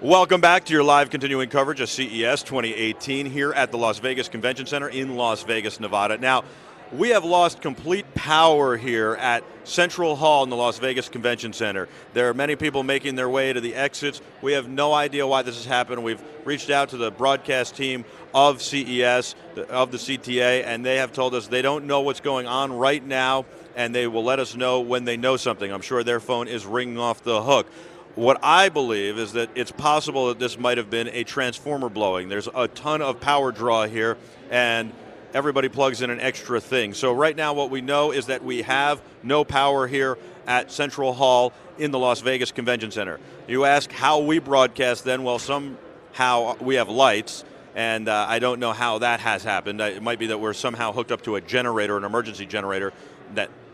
Welcome back to your live continuing coverage of CES 2018 here at the Las Vegas Convention Center in Las Vegas, Nevada. Now, we have lost complete power here at Central Hall in the Las Vegas Convention Center. There are many people making their way to the exits. We have no idea why this has happened. We've reached out to the broadcast team of CES, of the CTA, and they have told us they don't know what's going on right now, and they will let us know when they know something. I'm sure their phone is ringing off the hook. What I believe is that it's possible that this might have been a transformer blowing. There's a ton of power draw here, and everybody plugs in an extra thing. So right now what we know is that we have no power here at Central Hall in the Las Vegas Convention Center. You ask how we broadcast then, well, somehow we have lights, and I don't know how that has happened. It might be that we're somehow hooked up to a generator, an emergency generator,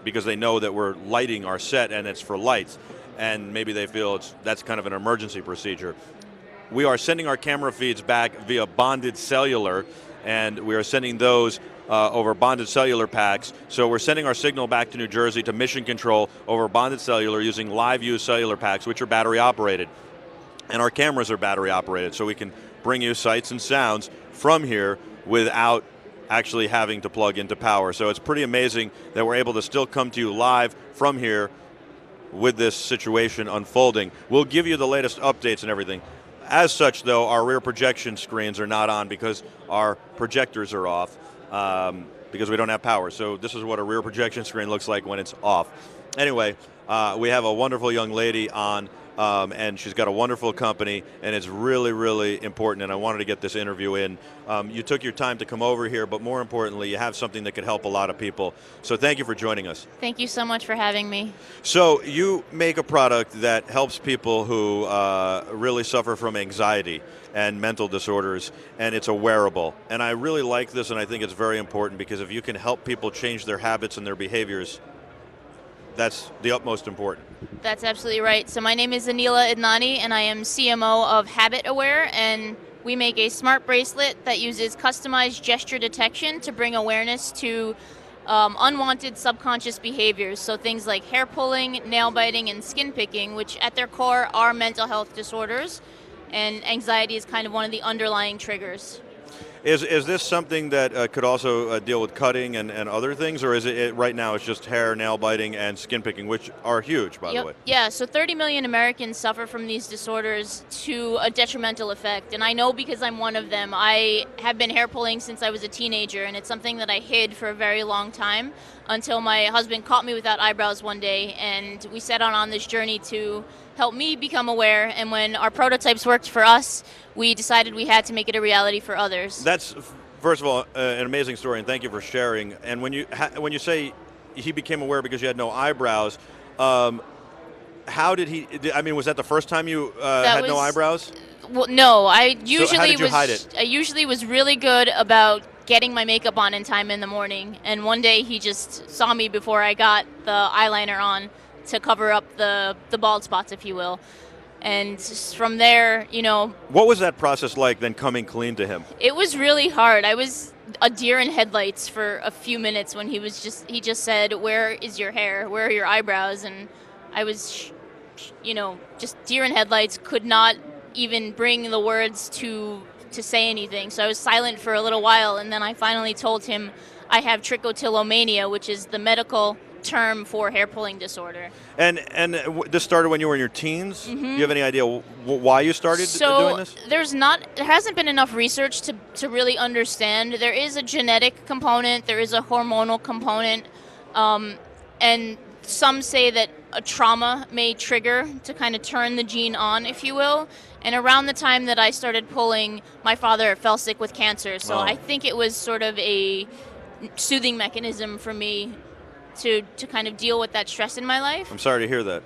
because they know that we're lighting our set and it's for lights. And maybe they feel that's kind of an emergency procedure. We are sending our camera feeds back via bonded cellular, and we are sending those over bonded cellular packs. So we're sending our signal back to New Jersey to Mission Control over bonded cellular using live use cellular packs, which are battery operated. And our cameras are battery operated, so we can bring you sights and sounds from here without actually having to plug into power. So it's pretty amazing that we're able to still come to you live from here with this situation unfolding. We'll give you the latest updates and everything. As such, though, our rear projection screens are not on because our projectors are off because we don't have power. So this is what a rear projection screen looks like when it's off. Anyway, we have a wonderful young lady on, and she's got a wonderful company, and it's really, really important, and I wanted to get this interview in. You took your time to come over here, but more importantly, you have something that could help a lot of people. So thank you for joining us. Thank you so much for having me. So you make a product that helps people who really suffer from anxiety and mental disorders, and it's a wearable. And I really like this, and I think it's very important because if you can help people change their habits and their behaviors, that's the utmost important. That's absolutely right. So my name is Anila Idnani, and I am CMO of HabitAware, and we make a smart bracelet that uses customized gesture detection to bring awareness to unwanted subconscious behaviors. So things like hair pulling, nail biting, and skin picking, which at their core are mental health disorders, and anxiety is kind of one of the underlying triggers. Is this something that could also deal with cutting and other things, or is it right now it's just hair, nail biting, and skin picking, which are huge, by the way? Yeah, so 30 million Americans suffer from these disorders to a detrimental effect, and I know because I'm one of them. I have been hair pulling since I was a teenager, and it's something that I hid for a very long time until my husband caught me without eyebrows one day, and we set out on this journey to help me become aware, and when our prototypes worked for us, we decided we had to make it a reality for others. That's, first of all, an amazing story, and thank you for sharing. And when you say he became aware because you had no eyebrows, how did he, I mean, was that the first time you had no eyebrows? Well, no, I usually so how did you hide it? I usually was really good about getting my makeup on in time in the morning, and one day he just saw me before I got the eyeliner on to cover up the bald spots, if you will. And from there, you know... What was that process like, then, coming clean to him? It was really hard. I was a deer in headlights for a few minutes when he just said, "Where is your hair? Where are your eyebrows?" And I was, just deer in headlights, could not even bring the words to say anything. So I was silent for a little while, and then I finally told him I have trichotillomania, which is the medical term for hair pulling disorder. And this started when you were in your teens? Mm-hmm. Do you have any idea why you started doing this? There hasn't been enough research to really understand. There is a genetic component, there is a hormonal component, and some say that a trauma may trigger to kind of turn the gene on, if you will. And around the time that I started pulling, my father fell sick with cancer, so I think it was sort of a soothing mechanism for me to kind of deal with that stress in my life. I'm sorry to hear that.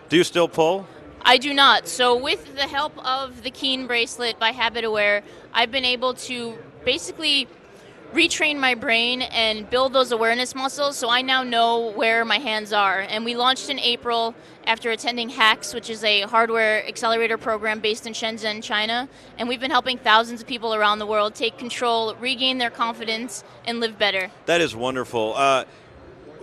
Do you still pull? I do not. So with the help of the Keen bracelet by HabitAware, I've been able to basically retrain my brain and build those awareness muscles, so I now know where my hands are. And we launched in April after attending HAX, which is a hardware accelerator program based in Shenzhen, China. And we've been helping thousands of people around the world take control, regain their confidence, and live better. That is wonderful.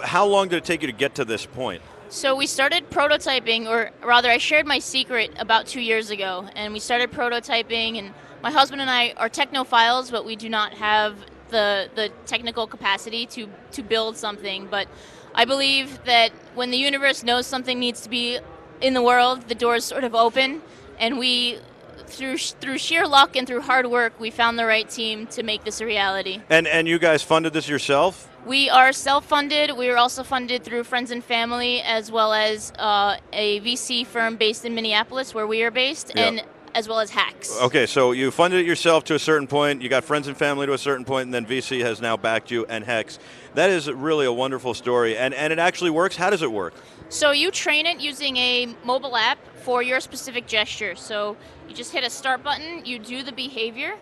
How long did it take you to get to this point? So we started prototyping, or rather I shared my secret about 2 years ago, and we started prototyping, and my husband and I are technophiles, but we do not have the technical capacity to build something. But I believe that when the universe knows something needs to be in the world, the doors sort of open, and we, through sheer luck and through hard work, we found the right team to make this a reality. And you guys funded this yourself? We are self-funded. We are also funded through friends and family, as well as a VC firm based in Minneapolis, where we are based, and as well as HAX. Okay, so you funded it yourself to a certain point, you got friends and family to a certain point, and then VC has now backed you, and HEX. That is really a wonderful story, and it actually works. How does it work? So you train it using a mobile app for your specific gesture. So you just hit a start button, you do the behavior,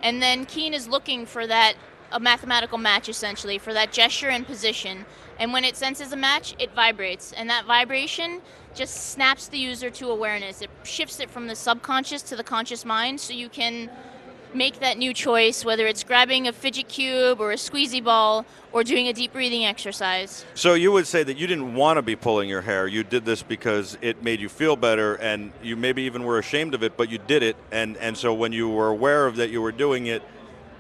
and then Keen is looking for that, a mathematical match essentially, for that gesture and position. And when it senses a match, it vibrates, and that vibration just snaps the user to awareness. It shifts it from the subconscious to the conscious mind, so you can make that new choice, whether it's grabbing a fidget cube or a squeezy ball or doing a deep breathing exercise. So you would say that you didn't want to be pulling your hair. You did this because it made you feel better, and you maybe even were ashamed of it, but you did it, and so when you were aware of that you were doing it,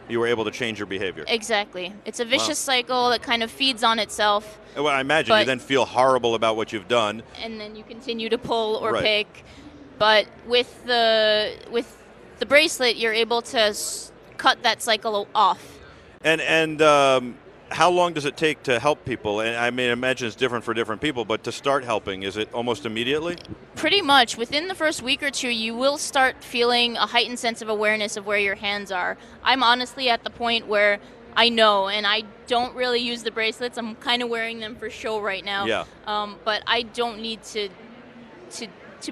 you were able to change your behavior. Exactly. It's a vicious cycle that kind of feeds on itself. Well, I imagine you then feel horrible about what you've done. And then you continue to pull or pick. But with the bracelet, you're able to cut that cycle off. And how long does it take to help people? And I mean, I imagine it's different for different people, but to start helping, is it almost immediately? Pretty much. Within the first week or two, you will start feeling a heightened sense of awareness of where your hands are. I'm honestly at the point where I know, and I don't really use the bracelets. I'm kind of wearing them for show right now. Yeah. But I don't need to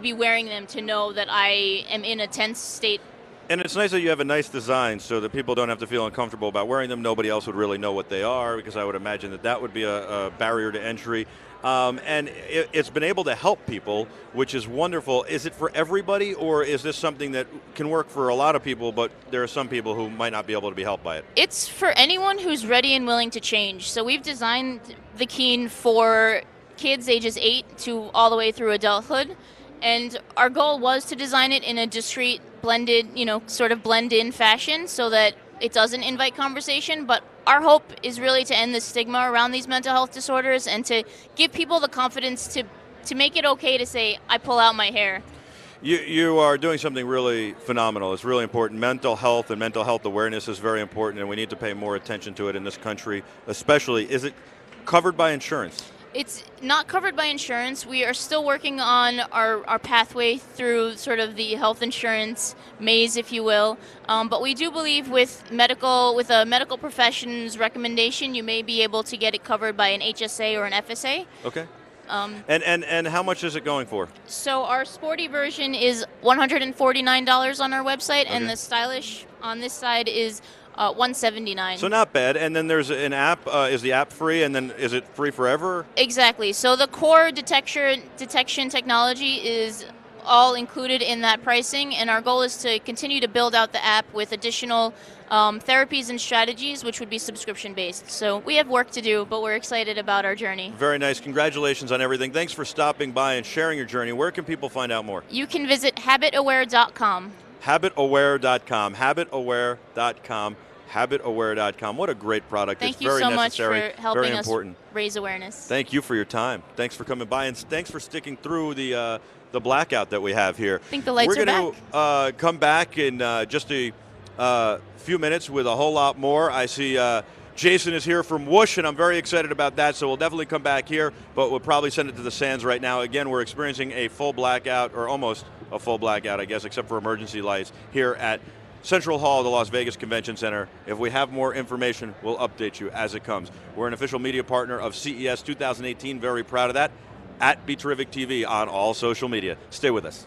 be wearing them to know that I am in a tense state. And it's nice that you have a nice design so that people don't have to feel uncomfortable about wearing them. Nobody else would really know what they are, because I would imagine that that would be a barrier to entry. And it's been able to help people, which is wonderful. Is it for everybody, or is this something that can work for a lot of people, but there are some people who might not be able to be helped by it? It's for anyone who's ready and willing to change. So we've designed the Keen for kids ages 8 to all the way through adulthood. And our goal was to design it in a discreet, blended, sort of blend-in fashion so that it doesn't invite conversation. But our hope is really to end the stigma around these mental health disorders and to give people the confidence to make it okay to say, I pull out my hair. You are doing something really phenomenal. It's really important. Mental health and mental health awareness is very important, and we need to pay more attention to it in this country, especially. Is it covered by insurance? It's not covered by insurance. We are still working on our pathway through sort of the health insurance maze, if you will. But we do believe with a medical profession's recommendation, you may be able to get it covered by an HSA or an FSA. Okay. And how much is it going for? So our sporty version is $149 on our website, and the stylish on this side is $179. So not bad. And then there's an app. Is the app free? And then is it free forever? Exactly. So the core detection technology is all included in that pricing, and our goal is to continue to build out the app with additional therapies and strategies, which would be subscription-based. So we have work to do, but we're excited about our journey. Very nice. Congratulations on everything. Thanks for stopping by and sharing your journey. Where can people find out more? You can visit HabitAware.com. HabitAware.com. HabitAware.com. HabitAware.com. What a great product. Thank it's you very so necessary, much for helping very us important. Raise awareness. Thank you for your time. Thanks for coming by, and thanks for sticking through the blackout that we have here. I think the lights We're are going to come back in just a few minutes with a whole lot more. I see Jason is here from Whoosh, and I'm very excited about that, so we'll definitely come back here, but we'll probably send it to the sands right now. Again, we're experiencing a full blackout, or almost a full blackout, I guess, except for emergency lights here at Central Hall of the Las Vegas Convention Center. If we have more information, we'll update you as it comes. We're an official media partner of CES 2018. Very proud of that. At BeTerrific TV on all social media. Stay with us.